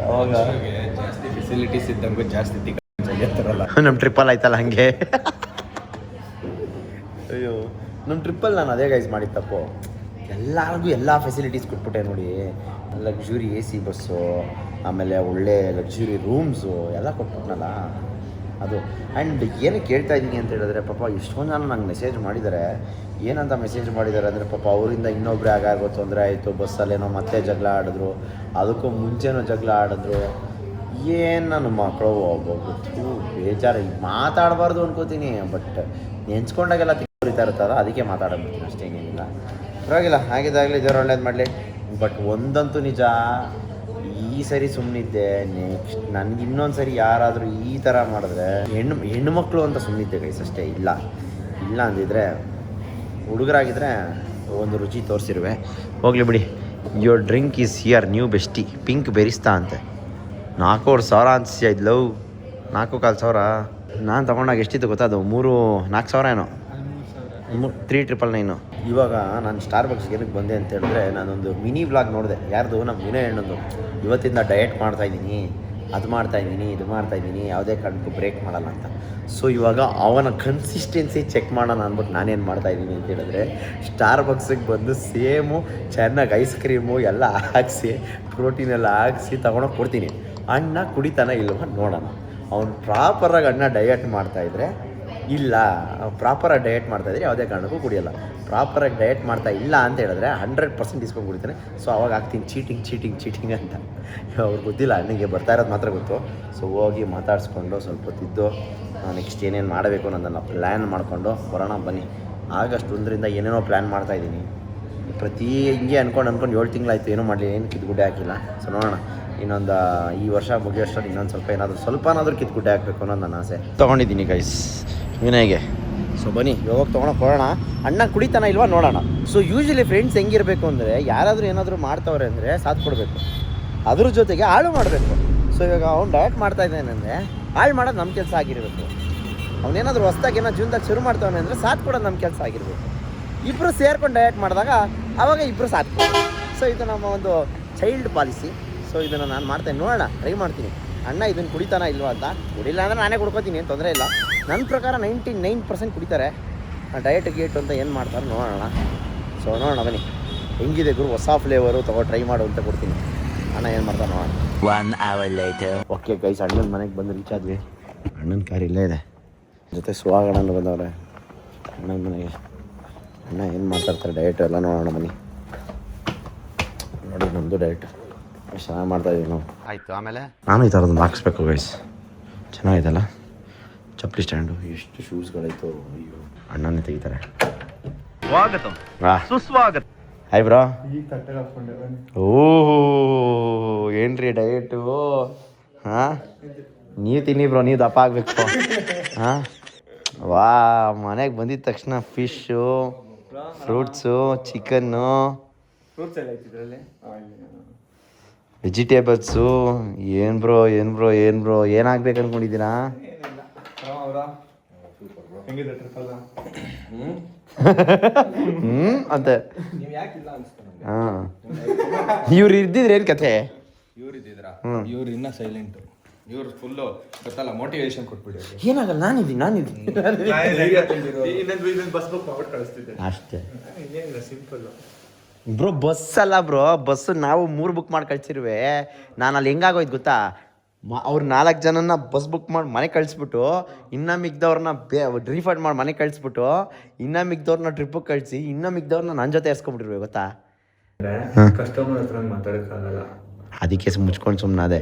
ಅವಾಗ? ಜಾಸ್ತಿ ಫೆಸಿಲಿಟೀಸ್ ಇದ್ದಂಗೂ ಜಾಸ್ತಿ ನಮ್ಮ ಟ್ರಿಪ್ಪಲ್ಲಿ ಆಯ್ತಲ್ಲ ಹಂಗೆ. ಅಯ್ಯೋ, ನಮ್ಮ ಟ್ರಿಪ್ಪಲ್ಲಿ ನಾನು ಅದೇ ಗೈಸ್ ಮಾಡಿದ ತಪ್ಪು. ಎಲ್ಲರಿಗೂ ಎಲ್ಲ ಫೆಸಿಲಿಟೀಸ್ ಕೊಟ್ಬಿಟ್ಟೆ ನೋಡಿ. ಲಕ್ಸುರಿ AC ಬಸ್ಸು, ಆಮೇಲೆ ಒಳ್ಳೆ ಲಕ್ಸುರಿ ರೂಮ್ಸು ಎಲ್ಲ ಕೊಟ್ಬಿಟ್ನಲ್ಲ ಅದು. ಆ್ಯಂಡ್ ಏನಕ್ಕೆ ಕೇಳ್ತಾ ಇದ್ದೀನಿ ಅಂತ ಹೇಳಿದ್ರೆ, ಪಾಪ ಎಷ್ಟೊಂದು ಜನ ನಂಗೆ ಮೆಸೇಜ್ ಮಾಡಿದ್ದಾರೆ. ಏನಂತ ಮೆಸೇಜ್ ಮಾಡಿದ್ದಾರೆ ಅಂದರೆ, ಪಾಪ ಅವರಿಂದ ಇನ್ನೊಬ್ಬರೇ ಆಗಾಗೋ ತೊಂದರೆ ಆಯಿತು, ಬಸ್ಸಲ್ಲೇನೋ ಮತ್ತೆ ಜಗಳ ಆಡಿದ್ರು, ಅದಕ್ಕೂ ಮುಂಚೆನೋ ಜಗಳ ಆಡಿದ್ರು. ಏನು ನನ್ನ ಮಕ್ಕಳು ಒಬ್ಬೊಬ್ಬರು ಬೇಜಾರು. ಮಾತಾಡಬಾರ್ದು ಅನ್ಕೋತೀನಿ, ಬಟ್ ನೆನ್ಸ್ಕೊಂಡಾಗೆಲ್ಲ ತಿಂತಾ ಇರ್ತಾರ, ಅದಕ್ಕೆ ಮಾತಾಡಬಿಡ್ತೀನಿ ಅಷ್ಟೇ, ಏನೇನಿಲ್ಲ. ಪರವಾಗಿಲ್ಲ, ಆಗಿದ್ದಾಗಲಿ ದೇವ್ರು ಒಳ್ಳೇದು ಮಾಡಲಿ. ಬಟ್ ಒಂದಂತೂ ನಿಜ, ಈ ಸರಿ ಸುಮ್ಮನಿದ್ದೆ. ನೆಕ್ಸ್ಟ್ ನನಗೆ ಇನ್ನೊಂದು ಸರಿ ಯಾರಾದರೂ ಈ ಥರ ಮಾಡಿದ್ರೆ ಹೆಣ್ಣುಮಕ್ಕಳು ಅಂತ ಸುಮ್ಮನಿದ್ದೆ ಗೈಸ್ ಅಷ್ಟೇ. ಇಲ್ಲ ಅಂದಿದ್ರೆ ಹುಡುಗರಾಗಿದ್ದರೆ ಒಂದು ರುಚಿ ತೋರಿಸಿರುವೆ. ಹೋಗ್ಲಿ ಬಿಡಿ. Your drink is here new bestie pink Barista ಅಂತೆ. 4,000 ಅನ್ಸಿ ಆಯ್ತು ಲವ್. 4,500 ನಾನು ತೊಗೊಂಡಾಗ ಎಷ್ಟಿತ್ತು ಗೊತ್ತಾ? ಅದು 4,000 ಏನೋ, 3,999. ಇವಾಗ ನಾನು ಸ್ಟಾರ್ಬಕ್ಸ್ಗೆ ಏನಕ್ಕೆ ಬಂದೆ ಅಂತ ಹೇಳಿದ್ರೆ, ನಾನೊಂದು ಮಿನಿ ವ್ಲಾಗ್ ನೋಡಿದೆ. ಯಾರ್ದು? ನಮ್ಮ ವಿನಯ್ ಅಣ್ಣಂದು. ಇವತ್ತಿಂದ ಡಯಟ್ ಮಾಡ್ತಾಯಿದ್ದೀನಿ, ಅದು ಮಾಡ್ತಾಯಿದ್ದೀನಿ, ಇದು ಮಾಡ್ತಾಯಿದ್ದೀನಿ, ಯಾವುದೇ ಕಾರಣಕ್ಕೂ ಬ್ರೇಕ್ ಮಾಡಲ್ಲ ಅಂತ. ಸೊ ಇವಾಗ ಅವನ ಕನ್ಸಿಸ್ಟೆನ್ಸಿ ಚೆಕ್ ಮಾಡೋಣ ಅಂದ್ಬಿಟ್ಟು ನಾನೇನು ಮಾಡ್ತಾಯಿದ್ದೀನಿ ಅಂತ ಹೇಳಿದ್ರೆ, ಸ್ಟಾರ್ಬಕ್ಸಿಗೆ ಬಂದು ಸೇಮು ಚೆನ್ನಾಗಿ ಐಸ್ ಕ್ರೀಮು ಎಲ್ಲ ಹಾಕಿಸಿ, ಪ್ರೋಟೀನ್ ಎಲ್ಲ ಹಾಕಿಸಿ ತೊಗೊಂಡೋಗಿ ಕೊಡ್ತೀನಿ. ಅಣ್ಣ ಕುಡಿತಾನ ಇಲ್ವ ನೋಡೋಣ. ಅವ್ನು ಪ್ರಾಪರಾಗಿ ಅಣ್ಣ ಡಯಟ್ ಮಾಡ್ತಾಯಿದ್ರೆ ಇಲ್ಲ, ಪ್ರಾಪರಾಗಿ ಡಯಟ್ ಮಾಡ್ತಾಯಿದ್ರೆ ಯಾವುದೇ ಕಾರಣಕ್ಕೂ ಕುಡಿಯೋಲ್ಲ. ಪ್ರಾಪರಾಗಿ ಡಯಟ್ ಮಾಡ್ತಾ ಇಲ್ಲ ಅಂತ ಹೇಳಿದ್ರೆ 100% ಇಸ್ಕೊಂಡು ಕುಡಿತಾನೆ. ಸೊ ಅವಾಗ ಆಗ್ತೀನಿ ಚೀಟಿಂಗ್ ಅಂತ. ಅವ್ರಿಗೆ ಗೊತ್ತಿಲ್ಲ, ಅಣ್ಣಗೆ ಬರ್ತಾ ಇರೋದು ಮಾತ್ರ ಗೊತ್ತು. ಸೊ ಹೋಗಿ ಮಾತಾಡಿಸ್ಕೊಂಡು ಸ್ವಲ್ಪ ಹೊತ್ತಿದ್ದು ನೆಕ್ಸ್ಟ್ ಏನೇನು ಮಾಡಬೇಕು ಅನ್ನೋದನ್ನು ಪ್ಲ್ಯಾನ್ ಮಾಡಿಕೊಂಡು ಬರೋಣ ಬನ್ನಿ. ಆಗಸ್ಟ್ 1ರಿಂದ ಏನೇನೋ ಪ್ಲ್ಯಾನ್ ಮಾಡ್ತಾಯಿದ್ದೀನಿ. ಪ್ರತಿ ಹಿಂಗೆ ಅಂದ್ಕೊಂಡು 7 ತಿಂಗಳಾಯಿತು, ಏನೂ ಮಾಡಲಿ, ಏನು ಕಿತ್ಗುಡ್ಡೆ ಹಾಕಿಲ್ಲ. ಸೊ ನೋಡೋಣ, ಇನ್ನೊಂದು ಈ ವರ್ಷ ಮುಗಿಯೋಷ್ಟರಲ್ಲಿ ಇನ್ನೊಂದು ಸ್ವಲ್ಪನಾದರೂ ಕಿತ್ಗುಡ್ಡೆ ಹಾಕಬೇಕು ಅನ್ನೋದು ನನ್ನ ಆಸೆ. ತೊಗೊಂಡಿದ್ದೀನಿ ಗೈಸ್ ವಿನಯ್ಗೆ. ಸೊ ಬನ್ನಿ ಇವಾಗ ತೊಗೊಳಕ್ಕೆ ಹೋಗೋಣ. ಅಣ್ಣ ಕುಡಿತಾನ ಇಲ್ವಾ ನೋಡೋಣ. ಸೊ ಯೂಶ್ವಲಿ ಫ್ರೆಂಡ್ಸ್ ಹೆಂಗಿರಬೇಕು ಅಂದರೆ, ಯಾರಾದರೂ ಏನಾದರೂ ಮಾಡ್ತವ್ರೆ ಅಂದರೆ ಸಾಥ್ ಕೊಡಬೇಕು, ಅದ್ರ ಜೊತೆಗೆ ಹಾಳು ಮಾಡಬೇಕು. ಸೊ ಇವಾಗ ಅವ್ನು ಡಯಟ್ ಮಾಡ್ತಾ ಇದ್ದಾನೆ ಅಂದರೆ ಹಾಳು ಮಾಡೋದು ನಮ್ಮ ಕೆಲಸ ಆಗಿರಬೇಕು. ಅವನೇನಾದರೂ ಹೊಸ್ದಾಗಿ ಏನೋ ಜೀವನದಾಗ ಶುರು ಮಾಡ್ತಾವನೆ ಅಂದರೆ ಸಾಥ್ ಕೊಡೋದು ನಮ್ಮ ಕೆಲಸ ಆಗಿರಬೇಕು. ಇಬ್ಬರು ಸೇರ್ಕೊಂಡು ಡಯಟ್ ಮಾಡಿದಾಗ ಆವಾಗ ಇಬ್ಬರು ಸಾಥ್ ಕೊಡೋದು. ಸೊ ಇದು ನಮ್ಮ ಒಂದು ಚೈಲ್ಡ್ ಪಾಲಿಸಿ. ಸೊ ಇದನ್ನು ನಾನು ಮಾಡ್ತೇನೆ, ನೋಡೋಣ, ಟ್ರೈ ಮಾಡ್ತೀನಿ. ಅಣ್ಣ ಇದನ್ನು ಕುಡಿತಾನ ಇಲ್ವಾ ಅಂತ. ಕುಡಿಲ್ಲ ಅಂದರೆ ನಾನೇ ಕುಡ್ಕೋತೀನಿ, ಏನು ತೊಂದರೆ ಇಲ್ಲ. ನನ್ನ ಪ್ರಕಾರ 99% ಕುಡಿತಾರೆ. ಡಯಟ್ ಗೇಟ್ ಅಂತ ಏನು ಮಾಡ್ತಾರೆ ನೋಡೋಣ. ಸೊ ನೋಡೋಣ ಬನ್ನಿ, ಹೆಂಗಿದೆ ಗುರು ಹೊಸ ಫ್ಲೇವರು ಟ್ರೈ ಮಾಡು ಅಂತ ಕೊಡ್ತೀನಿ. ಅಣ್ಣ ಏನು ಮಾಡ್ತಾರೆ ನೋಡೋಣ. 1 hour later. ಓಕೆ ಗೈಸ್, ಅಣ್ಣನ ಮನೆಗೆ ಬಂದು ರೀಚ್ ಆದ್ವಿ. ಅಣ್ಣನ ಕಾರ್ ಇಲ್ಲೇ ಇದೆ, ಜೊತೆ ಸುವಾಗಣ್ಣನ ಬಂದವ್ರೆ ಅಣ್ಣನ ಮನೆಗೆ. ಅಣ್ಣ ಏನು ಮಾತಾಡ್ತಾರೆ ಡಯಟ್ ಎಲ್ಲ ನೋಡೋಣ ಬನ್ನಿ. ನೋಡಿ ನಮ್ಮದು ಡಯಟ್ ಎಷ್ಟು ಚೆನ್ನಾಗಿ ಮಾಡ್ತಾಯಿದ್ದೀವಿ ನಾವು. ಆಯಿತು, ಆಮೇಲೆ ನಾನು ಈ ಥರದೊಂದು ಹಾಕ್ಸ್ಬೇಕು ಗೈಸ್. ಚೆನ್ನಾಗಿದೆಲ್ಲ ಚಪ್ಪಲಿ ಸ್ಟ್ಯಾಂಡು. ಎಷ್ಟು ಶೂಸ್ಗಳಾಯಿತು, ಅಯ್ಯೋ. ಅಣ್ಣನೇ ತೆಗಿತಾರೆ. ಸುಸ್ವಾಗತ. Hi bro. ಓಹೋ, ಏನ್ರಿ ಡಯಟು? ಹಾಂ, ನೀವು ತಿನ್ನಿ ಬ್ರೋ, ನೀವು ದಪ್ಪ ಆಗಬೇಕು. ಹಾಂ, ವಾ, ಮನೆಗೆ ಬಂದಿದ್ದ ತಕ್ಷಣ ಫಿಶ್ಶು, ಫ್ರೂಟ್ಸು, ಚಿಕನ್ನು, ವೆಜಿಟೇಬಲ್ಸು. ಏನು ಬ್ರೋ ಏನಾಗ್ಬೇಕು ಅಂದ್ಕೊಂಡಿದ್ದೀರಾ? ಹೆಂಗಿದೆ ಟ್ರಿಪ್ ಅಲ್ಲ? ಅಂತೆ ಇವ್ರು ಇದ್ದಿದ್ರೆ ಏನ್ ಕಥೆ? ಇವ್ರು ಇದ್ದಿದ್ರಾ? ಇವ್ರು ಇನ್ನ ಸೈಲೆಂಟ್. ಇವ್ರು ಫುಲ್ಲು ಗೊತ್ತಲ್ಲ ಮೋಟಿವೇಶನ್ ಕೊಟ್ಬಿಡಿ. ಏನಾಗಲ್ಲ, ನಾನಿದ್ದೀನಿ ಇನ್ನೊಂದು ಬಸ್ ಬುಕ್ ಮಾಡ್ಬಿಟ್ಟು ಕಳಿಸ್ತಿದ್ದೆ ಅಷ್ಟೇ. ಇನ್ನೇನಿಲ್ಲ, ಸಿಂಪಲ್. ಬ್ರೋ ಬಸ್ ಅಲ್ಲ ಬ್ರೋ, ಬಸ್ಸು ನಾವು 3 ಬುಕ್ ಮಾಡಿ ಕಳ್ಸಿರುವೆ. ನಾನು ಅಲ್ಲಿ ಹೆಂಗಾಗೋಯ್ತು ಗೊತ್ತಾ, ಅವ್ರು 4 ಜನನ ಬಸ್ ಬುಕ್ ಮಾಡಿ ಮನೆ ಕಳಿಸ್ಬಿಟ್ಟು, ಇನ್ನು ಮಿಗ್ದವ್ರನ್ನ ರೀಫಂಡ್ ಮಾಡಿ ಮನೆ ಕಳಿಸ್ಬಿಟ್ಟು, ಇನ್ನು ಮಿಗ್ದವ್ರನ್ನ ಟ್ರಿಪ್ಪಿಗೆ ಕಳಿಸಿ, ಇನ್ನು ಮಿಗ್ದವ್ರನ್ನ ನನ್ನ ಜೊತೆ ಏರ್ಸ್ಕೊಂಡ್ಬಿಟ್ಟಿರುವೆ ಗೊತ್ತಾ. ಕಸ್ಟಮರ್ ಹತ್ರ ಮಾತಾಡೋಕ್ಕಾಗಲ್ಲ, ಅದಕ್ಕೆ ಮುಚ್ಕೊಂಡು ಸುಮ್ಮನೆ ಅದೇ.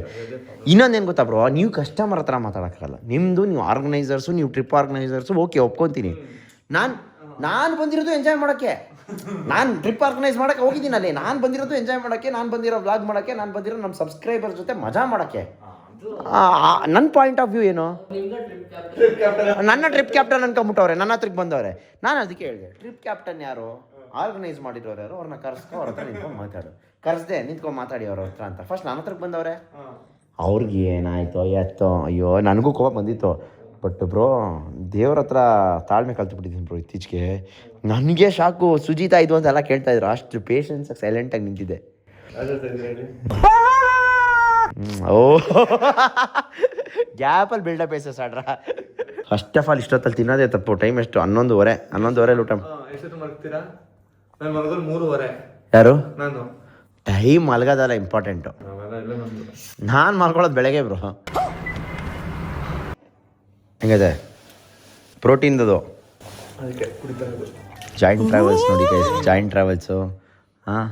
ಇನ್ನೊಂದೇನು ಗೊತ್ತಾ ಬ್ರೋ, ನೀವು ಕಸ್ಟಮರ್ ಹತ್ರ ಮಾತಾಡೋಕ್ಕಾಗಲ್ಲ. ನಿಮ್ಮದು ನೀವು ಆರ್ಗನೈಸರ್ಸು, ನೀವು ಟ್ರಿಪ್ ಆರ್ಗನೈಸರ್ಸು, ಓಕೆ ಒಪ್ಕೊತೀನಿ. ನಾನು ಬಂದಿರೋದು ಎಂಜಾಯ್ ಮಾಡೋಕ್ಕೆ, ನಾನು ಟ್ರಿಪ್ ಆರ್ಗನೈಸ್ ಮಾಡೋಕ್ಕೆ ಹೋಗಿದ್ದೀನಲ್ಲಿ. ನಾನು ಬಂದಿರೋದು ಎಂಜಾಯ್ ಮಾಡೋಕ್ಕೆ, ನಾನು ಬಂದಿರೋ ವ್ಲಾಗ್ ಮಾಡೋಕ್ಕೆ, ನಾನು ಬಂದಿರೋ ನಮ್ಮ ಸಬ್ಸ್ಕ್ರೈಬರ್ ಜೊತೆ ಮಜಾ ಮಾಡೋಕ್ಕೆ. ನನ್ನ ಪಾಯಿಂಟ್ ಆಫ್ ವ್ಯೂ ಏನು, ನನ್ನ ಟ್ರಿಪ್ ಕ್ಯಾಪ್ಟನ್ ಅನ್ಕೊಂಬಿಟ್ಟವ್ರೆ, ನನ್ನ ಹತ್ರಕ್ಕೆ ಬಂದವ್ರೆ. ನಾನು ಅದಕ್ಕೆ ಹೇಳಿದೆ, ಟ್ರಿಪ್ ಕ್ಯಾಪ್ಟನ್ ಯಾರು, ಆರ್ಗನೈಸ್ ಮಾಡಿರೋರು ಯಾರು, ಅವ್ರನ್ನ ಕರೆಸ್ಕೊ, ಅವ್ರ ಹತ್ರ ನಿಂತ್ಕೊಂಡು ಮಾತಾಡು. ಕರೆಸ್ದೆ ನಿಂತ್ಕೊಂಡು ಮಾತಾಡಿ ಅವ್ರ ಹತ್ರ ಅಂತ ಫಸ್ಟ್ ನನ್ನ ಹತ್ರಕ್ಕೆ ಬಂದವ್ರೆ. ಅವ್ರಿಗೆ ಏನಾಯ್ತೋ ಎತ್ತೋ, ಅಯ್ಯೋ ನನಗೂ ಕೋಪ ಬಂದಿತ್ತು. ಬಟ್ ಬ್ರೋ ದೇವ್ರ ಹತ್ರ ತಾಳ್ಮೆ ಕಲ್ತ್ಬಿಟ್ಟಿದ್ದೀನಿ ಬ್ರೋ ಇತ್ತೀಚೆಗೆ. ನನಗೆ ಶಾಕು, ಸುಜಿತಾ ಇದು ಅಂತೆಲ್ಲ ಕೇಳ್ತಾ ಇದ್ರು, ಅಷ್ಟು ಪೇಷನ್ಸ್ ಸೈಲೆಂಟಾಗಿ ನಿಂತಿದ್ದೆ. ಓ ಗ್ಯಾಪಲ್ಲಿ ಬಿಲ್ಡಪ್ ಬೇಸಸ್ ಆಡ್ರ. ಫಸ್ಟ್ ಆಫ್ ಆಲ್ ಇಷ್ಟೊತ್ತಲ್ಲಿ ತಿನ್ನೋದೇ ತಪ್ಪು. ಟೈಮ್ ಎಷ್ಟು? 11:30 ಊಟ. ಎಷ್ಟೊತ್ತು ಮಲಗ್ತೀರಾ? ನಾನು ಮಲಗೋದು 3:30. ಯಾರು? ನಾನು. ಟೈಮ್ ಮಲಗೋದಲ್ಲ ಇಂಪಾರ್ಟೆಂಟು. ನಾನು ಮಲ್ಕೊಳ್ಳೋದು ಬೆಳಗ್ಗೆ ಬ್ರೋ. ಹೆಂಗಿದೆ ಪ್ರೋಟೀನ್ದು? ಅದಕ್ಕೆ ಕುಡಿತಾ ಇರೋದು. ಜಾಯಿಂಟ್ ಟ್ರಾವೆಲ್ಸ್ ನೋಡಿ ಗೈಸ್, ಜಾಯಿಂಟ್ ಟ್ರಾವೆಲ್ಸು. ಹಾಂ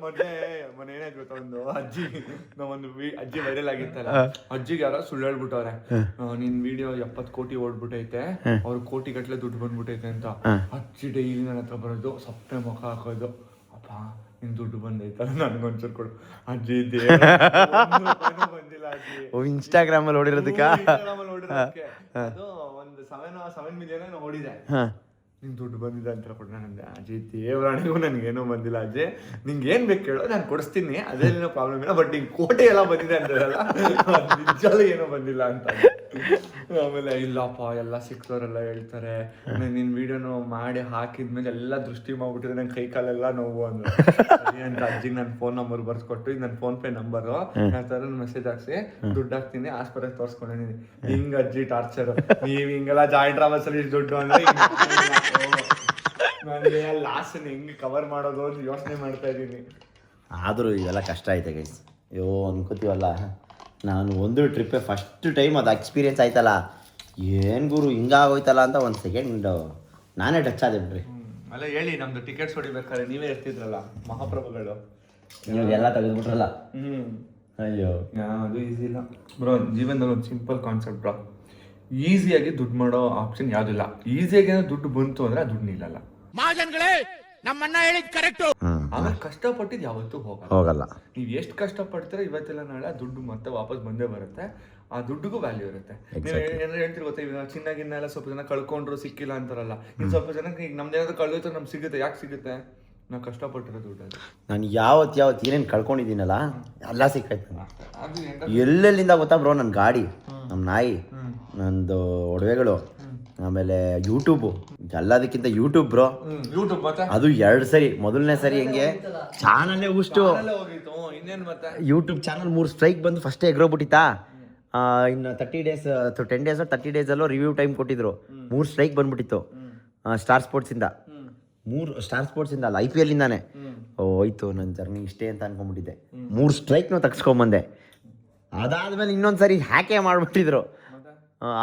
ಮೊನ್ನೆ ಏನಾಯ್ತು ಗೊತ್ತಾ, ಒಂದು ಅಜ್ಜಿ ವೈರಲ್ ಆಗಿತ್ತಲ್ಲ, ಅಜ್ಜಿಗೆ ಯಾರೋ ಸುಳ್ಳು ಹೇಳ್ಬಿಟ್ಟವ್ರೆ, ನಿನ್ ವಿಡಿಯೋ 70 ಕೋಟಿ ಓಡ್ಬಿಟ್ಟೈತೆ, ಅವ್ರ ಕೋಟಿ ಗಟ್ಲೆ ದುಡ್ಡು ಬಂದ್ಬಿಟ್ಟೈತೆ ಅಂತ. ಅಜ್ಜಿ ಡೈಲಿ ನನ್ನ ಹತ್ರ ಬರೋದು, ಸಪ್ಪೆ ಮುಖ ಹಾಕೋದು, ಅಪ್ಪ ನಿನ್ ದುಡ್ಡು ಬಂದೈತಲ್ಲ ನನ್ಗೊಂಚೂರು ಕೊಡು. ಅಜ್ಜಿ ಬಂದಿಲ್ಲ ಅಜ್ಜಿ. ಇನ್ಸ್ಟಾಗ್ರಾಮಲ್ಲಿ ನೋಡಿರೋದಕ್ಕ ಅದು ಒಂದು 7 ಮಿಲಿಯನ್ ನೋಡಿದೆ. ನಿಂಗೆ ದುಡ್ಡು ಬಂದಿದೆ ಅಂತ ಕೊಟ್ಟು ನಾನು ಅಜ್ಜಿ ದೇವರಾಣಿಗೂ ನನಗೇನೋ ಬಂದಿಲ್ಲ ಅಜ್ಜಿ, ನಿಂಗೆ ಏನು ಬೇಕು ಕೇಳೋ ನಾನು ಕೊಡಿಸ್ತೀನಿ, ಅದೇನೋ ಪ್ರಾಬ್ಲಮ್ ಇಲ್ಲ, ಬಟ್ ನಿಂಗೆ ಕೋಟೆ ಎಲ್ಲ ಬಂದಿದೆ ಅಂತಾರಲ್ಲ ನಿಜಾಲು ಏನೋ ಬಂದಿಲ್ಲ ಅಂತ. ಆಮೇಲೆ ಇಲ್ಲಪ್ಪ ಎಲ್ಲ ಸಿಕ್ತವರೆಲ್ಲ ಹೇಳ್ತಾರೆ, ನಿನ್ನ ವಿಡಿಯೋನು ಮಾಡಿ ಹಾಕಿದ್ಮೇಲೆ ಎಲ್ಲ ದೃಷ್ಟಿ ಮಾಡ್ಬಿಟ್ಟಿದೆ, ನಂಗೆ ಕೈ ಕಾಲೆಲ್ಲ ನೋವು ಅಂದ್ರೆ ಅಂತ. ಅಜ್ಜಿಗೆ ನನ್ನ ಫೋನ್ ನಂಬರ್ ಬರ್ಸ್ಕೊಟ್ಟು, ಇದು ನನ್ನ ಫೋನ್ ಪೇ ನಂಬರು, ಆ ಥರ ಮೆಸೇಜ್ ಹಾಕ್ಸಿ ದುಡ್ಡು ಹಾಕ್ತೀನಿ, ಆಸ್ಪತ್ರೆಗೆ ತೋರಿಸ್ಕೊಂಡಿದ್ದೀನಿ. ಹಿಂಗೆ ಅಜ್ಜಿ ಟಾರ್ಚರು, ನೀವು ಹಿಂಗೆಲ್ಲ ಜಾಯಿಂಟ್ ಟ್ರಾವೆಲ್ಸಲ್ಲಿ ಇಷ್ಟು ದುಡ್ಡು ಅಂದರೆ ನನಗೆ ಲಾಸ್ಟ್ ಹೆಂಗೆ ಕವರ್ ಮಾಡೋದು ಅಂತ ಯೋಚನೆ ಮಾಡ್ತಾ ಇದ್ದೀನಿ. ಆದರೂ ಇವೆಲ್ಲ ಕಷ್ಟ ಐತೆ ಗೈಸ್. ಅಯ್ಯೋ ಅನ್ಕೋತೀವಲ್ಲ, ನಾನು ಒಂದು ಟ್ರಿಪ್ಪೇ ಫಸ್ಟ್ ಟೈಮ್ ಅದು ಎಕ್ಸ್ಪೀರಿಯನ್ಸ್ ಆಯ್ತಲ್ಲ, ಏನು ಗುರು ಹಿಂಗಾಗೋಯ್ತಲ್ಲ ಅಂತ ಒಂದು ಸೆಕೆಂಡ್ ನಾನೇ ಟಚ್ ಆದೆ ಬಿಡ್ರಿ. ಅಲ್ಲ ಹೇಳಿ, ನಮ್ದು ಟಿಕೆಟ್ಸ್ ಹೊಡಿಬೇಕಾದ್ರೆ ನೀವೇ ಇರ್ತಿದ್ರಲ್ಲ ಮಹಾಪ್ರಭುಗಳು, ನೀವು ಎಲ್ಲ ತೆಗೆದ್ಬಿಟ್ರಲ್ಲ. ಅಯ್ಯೋ ಅದು ಈಸಿ ಇಲ್ಲ ಬ್ರೋ. ಜೀವನದಲ್ಲಿ ಒಂದು ಸಿಂಪಲ್ ಕಾನ್ಸೆಪ್ಟ್ ಬ್ರೋ, ಈಸಿಯಾಗಿ ದುಡ್ಡು ಮಾಡೋ ಆಪ್ಷನ್ ಯಾವುದಿಲ್ಲ. ಈಸಿಯಾಗಿ ಏನೋ ದುಡ್ಡು ಬಂತು ಅಂದರೆ ಆ ದುಡ್ಡು ನಿಲ್ಲಲ್ಲ. ನಮ್ಮನ್ನ ಹೇಳಿದ್ ಕರೆಕ್ಟ್. ಆಮೇಲೆ ಕಷ್ಟಪಟ್ಟಿದ್ದು ಯಾವತ್ತೂ ಹೋಗಲ್ಲ. ನೀವು ಎಷ್ಟು ಕಷ್ಟಪಡ್ತೀರ ಇವತ್ತೆಲ್ಲ ನಾಳೆ ದುಡ್ಡು ಮತ್ತೆ ವಾಪಸ್ ಬಂದೇ ಬರುತ್ತೆ. ಆ ದುಡ್ಡಿಗೂ ವ್ಯಾಲ್ಯೂ ಇರುತ್ತೆ. ನೀವು ಏನಾದ್ರು ಹೇಳ್ತಿರ್ ಗೊತ್ತಾ, ಈಗ ಚಿನ್ನ ಗಿನ್ನ ಎಲ್ಲ ಸ್ವಲ್ಪ ಜನ ಕಳ್ಕೊಂಡ್ರು ಸಿಕ್ಕಿಲ್ಲ ಅಂತಾರಲ್ಲ, ಇನ್ನು ಸ್ವಲ್ಪ ಜನಕ್ಕೆ ಈಗ ನಮ್ದೇನಾದ್ರು ಕಳ್ದೋಯ್ತು ನಮ್ಗೆ ಸಿಗುತ್ತೆ. ಯಾಕೆ ಸಿಗುತ್ತೆ? ನಾವು ಕಷ್ಟಪಟ್ಟಿರೋ ದುಡ್ಡು. ನಾನು ಯಾವತ್ತು ಏನೇನು ಕಳ್ಕೊಂಡಿದ್ದೀನಲ್ಲ ಎಲ್ಲ ಸಿಕ್ಕೈತೆ. ಅದು ಎಲ್ಲೆಲ್ಲಿಂದ ಗೊತ್ತಾ ಬ್ರೋ, ನನ್ನ ಗಾಡಿ, ನಮ್ಮ ನಾಯಿ, ನಂದು ಒಡವೆಗಳು, ಆಮೇಲೆ ಯೂಟ್ಯೂಬು, ಎಲ್ಲದಕ್ಕಿಂತ ಯೂಟ್ಯೂಬ್ ಬ್ರೋ. ಯೂಟ್ಯೂಬ್ ಮತ್ತೆ ಅದು 2 ಸರಿ. ಮೊದಲನೇ ಸರಿ ಹೆಂಗೆ ಚಾನಲ್ಲೇ ಉಷ್ಟು ಇನ್ನೇನು ಮತ್ತೆ ಯೂಟ್ಯೂಬ್ ಚಾನಲ್ 3 ಸ್ಟ್ರೈಕ್ ಬಂದು ಫಸ್ಟೇ ಎಗ್ರೋಗ್ಬಿಟ್ಟಿತ್ತಾ. ಇನ್ನು 10 ಡೇಸ್ 30 ಡೇಸಲ್ಲೋ ರಿವ್ಯೂ ಟೈಮ್ ಕೊಟ್ಟಿದ್ರು. 3 ಸ್ಟ್ರೈಕ್ ಬಂದ್ಬಿಟ್ಟಿತ್ತು ಸ್ಟಾರ್ ಸ್ಪೋರ್ಟ್ಸಿಂದ. 3 ಸ್ಟಾರ್ ಸ್ಪೋರ್ಟ್ಸಿಂದ ಅಲ್ಲ, IPL ಇಂದಾನೆ. ಹೋಯ್ತು ನನ್ನ ಜರ್ನಿ ಇಷ್ಟೇ ಅಂತ ಅನ್ಕೊಂಡ್ಬಿಟ್ಟಿದ್ದೆ. 3 ಸ್ಟ್ರೈಕ್ನೂ ತಗ್ಸ್ಕೊಂಬಂದೆ. ಅದಾದ್ಮೇಲೆ ಇನ್ನೊಂದು ಸರಿ ಹ್ಯಾಕೆ ಮಾಡಿಬಿಟ್ಟಿದ್ರು.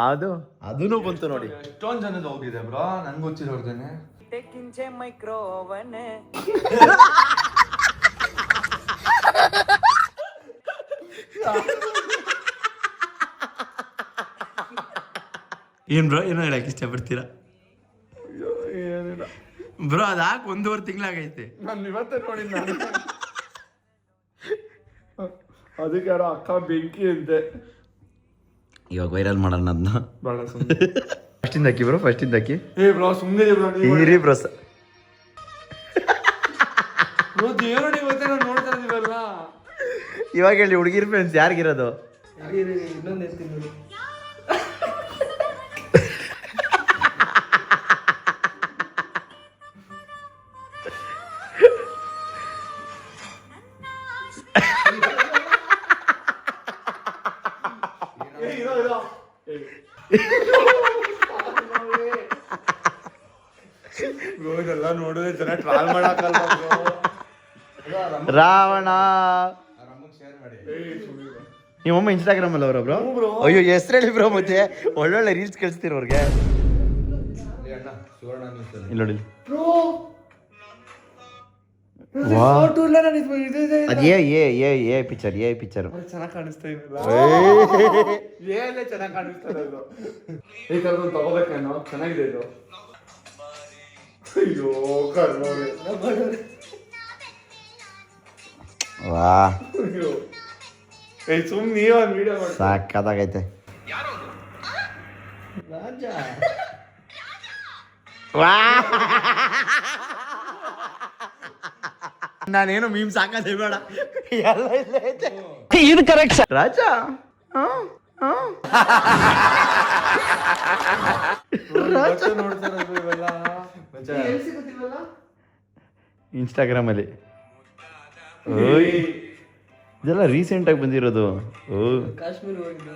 ಅದೂ ಬಂತು ನೋಡಿ. ಎಷ್ಟೊಂದು ಜನದ ಹೋಗಿದೆ ಬ್ರೋ, ನಂಗೆ ಗೊತ್ತಿರೋರ್ದೇನೆ. ಏನ್ ಬ್ರೋ, ಏನೋ ಹೇಳಕ್ ಇಷ್ಟಪಡ್ತೀರಾ ಬ್ರೋ? ಅದಾಕ್ 1.5 ತಿಂಗಳಾಗೈತೆ. ನಾನು ಇವತ್ತೇ ನೋಡಿ, ಅದಕ್ಕೆ ಯಾರೋ ಅಕ್ಕ ಬೆಂಕಿ ಅಂತೆ. ಇವಾಗ ವೈರಲ್ ಮಾಡೋಣ ಅದನ್ನ. ಬೇಡ ಸುಮ್ಮನೆ. ಫಸ್ಟಿಂದ ಹಾಕಿ ಬ್ರೋ, ಫಸ್ಟಿಂದ ಹಾಕಿ. ಬ್ರೋ ಸುಮ್ಮನೆ ಬ್ರೋ, ಇರಿ ಬ್ರೋ. ದೇವರಡಿ ಇವತ್ತೇ ನಾವು ನೋಡ್ತಾ ಇದೀವಲ್ಲ. ಇವಾಗ ಹೇಳಿ ಹುಡುಗಿರ್ ಫ್ರೆಂಡ್ಸ್ ಯಾರಿಗಿರೋದು? ಇನ್ನೊಂದು ಹೇಳ್ತೀನಿ ನೋಡಿ. ಇದೆಲ್ಲ ನೋಡಿದ್ರೆ ಜನ ಟ್ರಾಲ್ ಮಾಡಕ್ಕಲ್ಲ. ರಾವಣ ನಿಮ್ಮಮ್ಮ ಇನ್ಸ್ಟಾಗ್ರಾಮ್ ಅಲ್ಲಿ ಅವರೊಬ್ರು. ಅಯ್ಯೋ ಹೆಸರು ಹೇಳಿ ಬ್ರೋ, ಮತ್ತೆ ಒಳ್ಳೊಳ್ಳೆ ರೀಲ್ಸ್ ಕಳಿಸ್ತೀರ ಅವ್ರಿಗೆ. ಇಲ್ಲಿ ನೋಡಿ ಅದೇ ಪಿಕ್ಚರ್ ಚೆನ್ನಾಗಿ ಕಾಣಿಸ್ತಾ ಇಲ್ಲ. ಏನೇ ಚೆನ್ನಾಗಿ ಕಾಣಿಸ್ತಾ ಇರೋದು. ಈ ತರದ್ದು ತಗೋಬೇಕೇನೋ, ಚೆನ್ನಾಗಿದೆ ಇದು. ಅಯ್ಯೋ ಕರ್ಮವೇ. ವಾ ಅಯ್ಯೋ ಸುಮ್ ನೀವೇ ಒಂದು ವಿಡಿಯೋ ಮಾಡಿ. ಸಾಕಾಗೈತೆ. ನಾನೇನು ಮೀಮ್ ಸಾಕದೆ ಬೇಡ, ಎಲ್ಲ ಇಲ್ಲೇ ಐತೆ. ಇದು ಕರೆಕ್ಟ್ ರಾಜ ನೋಡ್ತಾರದು ಇವೆಲ್ಲ ಇನ್ಸ್ಟಾಗ್ರಾಮ್ ಅಲ್ಲಿ. ಓಯ್ ಇದೆಲ್ಲ ರೀಸೆಂಟ್ ಆಗಿ ಬಂದಿರೋದು. ಓ ಕಾಶ್ಮೀರ ಹೋಗಿದ್ದು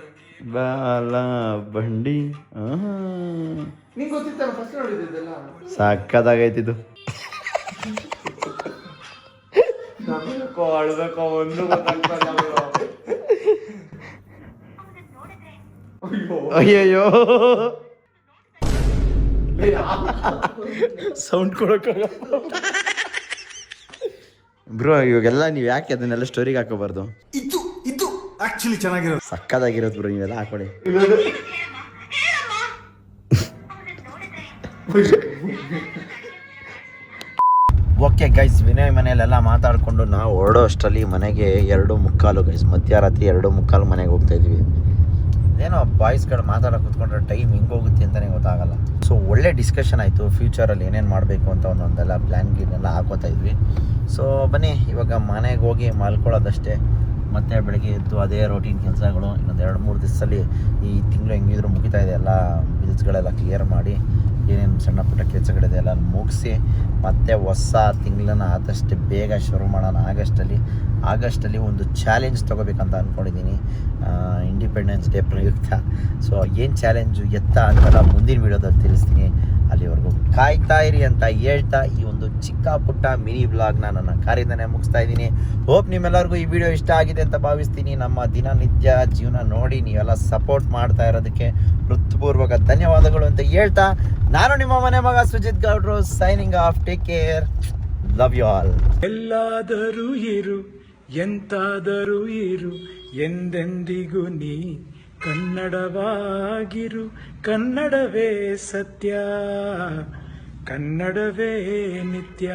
ಬಾಲ ಬಂಡಿ. ನಿಂಗೆ ಗೊತ್ತಿತ್ತಲ್ಲ ಫಸ್ಟ್ ನೋಡಿದ್ದೆಲ್ಲ. ಸಾಕಾಗೈತಿದು. ನಮಗಕ್ಕೋ ಅಳ್ಬೇಕೋ ಒಂದು ಗೊತ್ತಾಗ್ತಲ್ಲ. ಅಯ್ಯಯ್ಯೋ ಸೌಂಡ್ ಕೊಡೋಕ್ಕಾಗ ಬ್ರೋ. ಇವಾಗೆಲ್ಲ ನೀವು ಯಾಕೆ ಅದನ್ನೆಲ್ಲ ಸ್ಟೋರಿಗೆ ಹಾಕೋಬಾರ್ದು? ಇದು ಆಕ್ಚುಲಿ ಚೆನ್ನಾಗಿರೋದು, ಸಕ್ಕದಾಗಿರೋದು ಬ್ರೋ. ನೀವೆಲ್ಲ ಹಾಕೊಳ್ಳಿ. ಓಕೆ ಗೈಸ್, ವಿನಯ್ ಮನೆಯಲ್ಲೆಲ್ಲ ಮಾತಾಡಿಕೊಂಡು ನಾವು ಹೊರಡೋ ಅಷ್ಟರಲ್ಲಿ ಮನೆಗೆ 2:15 ಗೈಸ್. ಮಧ್ಯರಾತ್ರಿ 2:15 ಮನೆಗೆ ಹೋಗ್ತಾ ಇದ್ದೀವಿ. ಏನೋ ಬಾಯ್ಸ್ಗಳು ಮಾತಾಡೋಕೆ ಕೂತ್ಕೊಂಡ್ರೆ ಟೈಮ್ ಹಿಂಗೆ ಹೋಗುತ್ತೆ ಅಂತಲೇ ಗೊತ್ತಾಗಲ್ಲ. ಸೊ ಒಳ್ಳೆ ಡಿಸ್ಕಷನ್ ಆಯಿತು. ಫ್ಯೂಚರಲ್ಲಿ ಏನೇನು ಮಾಡಬೇಕು ಅಂತ ಒಂದೊಂದೆಲ್ಲ ಪ್ಲ್ಯಾನ್ ಗೀನೆಲ್ಲ ಹಾಕೋತಾ ಇದ್ವಿ. ಸೊ ಬನ್ನಿ ಇವಾಗ ಮನೆಗೆ ಹೋಗಿ ಮಲ್ಕೊಳ್ಳೋದಷ್ಟೇ. ಮತ್ತು ಬೆಳಗ್ಗೆ ಎದ್ದು ಅದೇ ರೋಟೀನ್ ಕೆಲಸಗಳು. ಇನ್ನೊಂದು 2-3 ದಿವಸದಲ್ಲಿ ಈ ತಿಂಗಳು ಹೆಂಗಿದ್ರು ಮುಗಿತಾ ಇದೆ. ಎಲ್ಲ ಬಿಲ್ಸ್ಗಳೆಲ್ಲ ಕ್ಲಿಯರ್ ಮಾಡಿ ಏನೇನು ಸಣ್ಣ ಪುಟ್ಟ ಕೆಲಸಗಳಿದೆ ಎಲ್ಲ ಮುಗಿಸಿ ಮತ್ತು ಹೊಸ ತಿಂಗಳನ್ನ ಆದಷ್ಟು ಬೇಗ ಶುರು ಮಾಡೋಣ. ಆಗಸ್ಟಲ್ಲಿ ಒಂದು ಚಾಲೆಂಜ್ ತೊಗೋಬೇಕಂತ ಅಂದ್ಕೊಂಡಿದ್ದೀನಿ, ಇಂಡಿಪೆಂಡೆನ್ಸ್ ಡೇ ಪ್ರಯುಕ್ತ. ಸೊ ಏನು ಚಾಲೆಂಜು ಎತ್ತ ಅಂತೆಲ್ಲ ಮುಂದಿನ ವೀಡಿಯೋದಲ್ಲಿ ತಿಳಿಸ್ತೀನಿ. ಅಲ್ಲಿವರೆಗೂ ಕಾಯ್ತಾ ಇರಿ ಅಂತ ಹೇಳ್ತಾ ಈ ಒಂದು ಚಿಕ್ಕ ಪುಟ್ಟ ಮಿನಿ ವ್ಲಾಗ್ನ ನನ್ನ ಕಾರಿಂದನೇ ಮುಗಿಸ್ತಾ ಇದ್ದೀನಿ. ಹೋಪ್ ನಿಮ್ಮೆಲ್ಲರಿಗೂ ಈ ವಿಡಿಯೋ ಇಷ್ಟ ಆಗಿದೆ ಅಂತ ಭಾವಿಸ್ತೀನಿ. ನಮ್ಮ ದಿನನಿತ್ಯ ಜೀವನ ನೋಡಿ ನೀವೆಲ್ಲ ಸಪೋರ್ಟ್ ಮಾಡ್ತಾ ಇರೋದಕ್ಕೆ ಹೃತ್ಪೂರ್ವಕ ಧನ್ಯವಾದಗಳು ಅಂತ ಹೇಳ್ತಾ ನಾನು ನಿಮ್ಮ ಮನೆ ಮಗ ಸುಜಿತ್ ಗೌಡ್ರು signing off. Take care, love you all. ಎಲ್ಲಾದರೂ ಇರು ಎಂತಾದರೂ ಇರು ಎಂದೆಂದಿಗೂ ನೀ ಕನ್ನಡವಾಗಿರು. ಕನ್ನಡವೇ ಸತ್ಯ, ಕನ್ನಡವೇ ನಿತ್ಯ.